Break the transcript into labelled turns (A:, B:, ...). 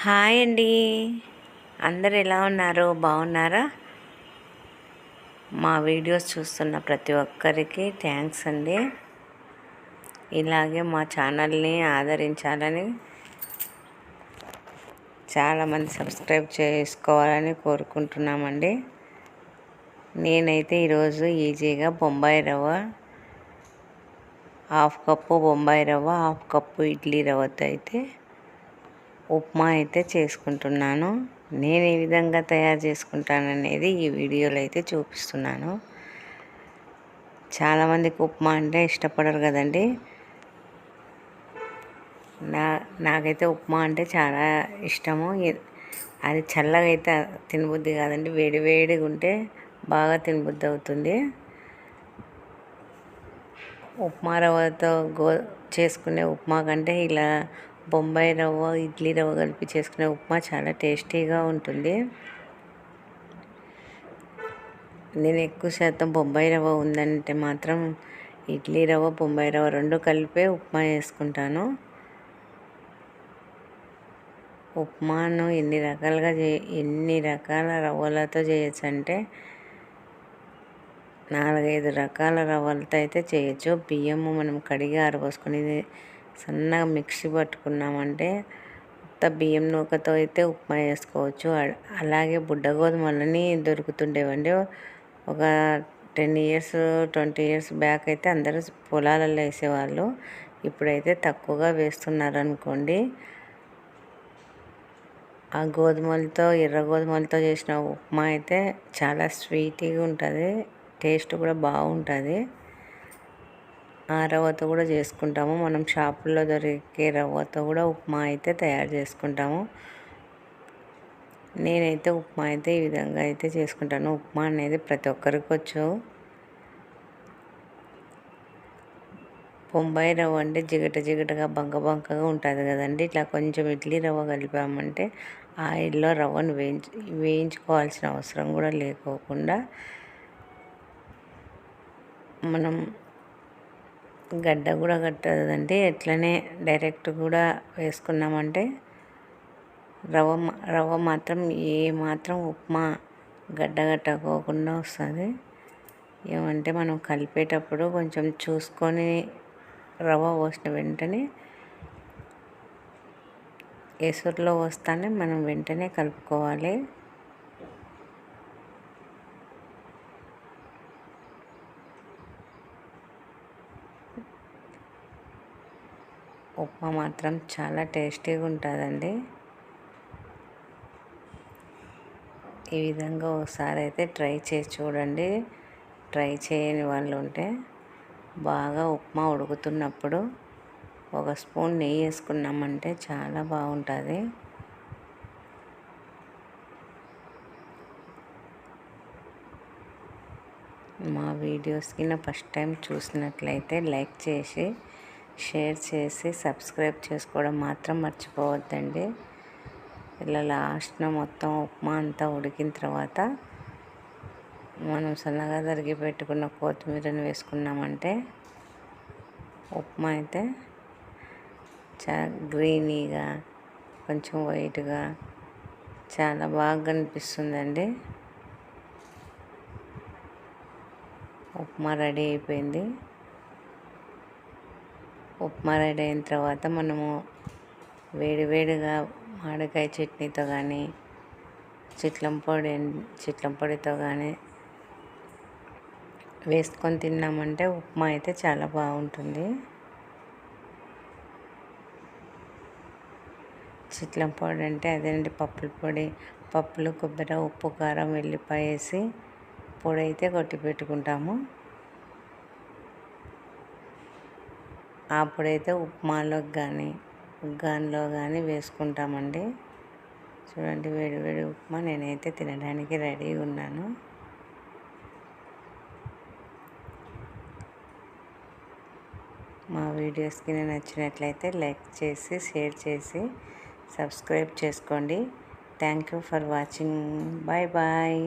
A: Hi అండి. అందరు ఎలా ఉన్నారు? బాగున్నారా? మా వీడియోస్ చూస్తున్న ప్రతి ఒక్కరికి థ్యాంక్స్ అండి. ఇలాగే మా ఛానల్ని ఆదరించాలని, చాలామంది సబ్స్క్రైబ్ చేసుకోవాలని కోరుకుంటున్నామండి. నేనైతే ఈరోజు ఈజీగా బొంబాయి రవ్వ, హాఫ్ కప్పు బొంబాయి రవ్వ, హాఫ్ కప్పు ఇడ్లీ రవ్వతో అయితే ఉప్మా అయితే చేసుకుంటున్నాను. నేను ఏ విధంగా తయారు చేసుకుంటాననేది ఈ వీడియోలో అయితే చూపిస్తున్నాను. చాలామందికి ఉప్మా అంటే ఇష్టపడరు కదండి. నాకైతే ఉప్మా అంటే చాలా ఇష్టము. అది చల్లగా అయితే తినబుద్ధి కాదండి, వేడి వేడిగా ఉంటే బాగా తినబుద్ధి అవుతుంది. ఉప్మా రవ్వతో చేసుకునే ఉప్మా కంటే ఇలా బొంబాయి రవ్వ, ఇడ్లీ రవ్వ కలిపి చేసుకునే ఉప్మా చాలా టేస్టీగా ఉంటుంది. నేను ఎక్కువ శాతం బొంబాయి రవ్వ ఉందంటే మాత్రం ఇడ్లీ రవ్వ, బొంబాయి రవ్వ రెండు కలిపే ఉప్మా చేసుకుంటాను. ఉప్మాను ఎన్ని రకాల రవ్వలతో చేయొచ్చు అంటే 4-5 రకాల రవ్వలతో అయితే చేయొచ్చు. బియ్యము మనం కడిగి ఆరబోసుకొని సన్నగా మిక్సీ పట్టుకున్నామంటే బియ్యం నూకతో అయితే ఉప్మా చేసుకోవచ్చు. అలాగే బుడ్డ గోధుమలని దొరుకుతుండేవండి. ఒక 10 years 20 years బ్యాక్ అయితే అందరూ పొలాలలో వేసేవాళ్ళు. ఇప్పుడైతే తక్కువగా వేస్తున్నారు అనుకోండి. ఆ ఎర్ర గోధుమలతో చేసిన ఉప్మా అయితే చాలా స్వీట్గా ఉంటుంది, టేస్ట్ కూడా బాగుంటుంది. ఆ రవ్వతో కూడా చేసుకుంటాము. మనం షాపుల్లో దొరికే రవ్వతో కూడా ఉప్మా అయితే తయారు చేసుకుంటాము. నేనైతే ఉప్మా అయితే ఈ విధంగా అయితే చేసుకుంటాను. ఉప్మా అనేది ప్రతి ఒక్కరికి వచ్చు. బొంబాయి రవ్వ అంటే జిగటగా బంకగా ఉంటుంది కదండి. ఇట్లా కొంచెం ఇడ్లీ రవ్వ కలిపామంటే ఆయిల్లో రవ్వను వేయించుకోవాల్సిన అవసరం కూడా లేకోకుండా మనం గడ్డ కూడా కట్టదండి. ఎట్లనే డైరెక్ట్ కూడా వేసుకున్నామంటే రవ్వ మాత్రం మాత్రం ఉప్మా గడ్డ కట్టకోకుండా వస్తుంది. ఏమంటే మనం కలిపేటప్పుడు కొంచెం చూసుకొని రవ్వ పోసిన వెంటనే ఎసురులో వస్తానే మనం వెంటనే కలుపుకోవాలి. ఉప్మా మాత్రం చాలా టేస్టీగా ఉంటుందండి. ఈ విధంగా ఒకసారి అయితే ట్రై చేసి చూడండి. ట్రై చేయని వాళ్ళు ఉంటే బాగా ఉప్మా ఉడుకుతున్నప్పుడు ఒక స్పూన్ నెయ్యి వేసుకున్నామంటే చాలా బాగుంటుంది. మా వీడియోస్కి ఫస్ట్ టైం చూసినట్లయితే లైక్ చేసి, షేర్ చేసి, సబ్స్క్రైబ్ చేసుకోవడం మాత్రం మర్చిపోవద్దండి. ఇలా లాస్ట్న మొత్తం ఉప్మా అంతా ఉడికిన తర్వాత మనం సన్నగా తరిగి పెట్టుకున్న కొత్తిమీరని వేసుకున్నామంటే ఉప్మా అయితే చాలా గ్రీనీగా, కొంచెం వైట్గా చాలా బాగా కనిపిస్తుందండి. ఉప్మా రెడీ అయిపోయింది. ఉప్మా రెడీ అయిన తర్వాత మనము వేడిగా మామిడికాయ చట్నీతో కానీ చిట్లం పొడితో కానీ వేసుకొని తిన్నామంటే ఉప్మా అయితే చాలా బాగుంటుంది. చిట్లం పొడి అంటే అదేంటి పప్పులు, కొబ్బరి, ఉప్పు, కారం, వెల్లిపాయ వేసి పొడి అయితే కొట్టి పెట్టుకుంటాము. ఆ పొడి అయితే ఉప్మాలోకి కానీ ఉగ్గానిలో కానీ వేసుకుంటామండి. చూడండి, వేడి ఉప్మా నేనైతే తినడానికి రెడీగా ఉన్నాను. మా వీడియోస్కి నచ్చినట్లయితే లైక్ చేసి, షేర్ చేసి, సబ్స్క్రైబ్ చేసుకోండి. Thank you for watching. Bye.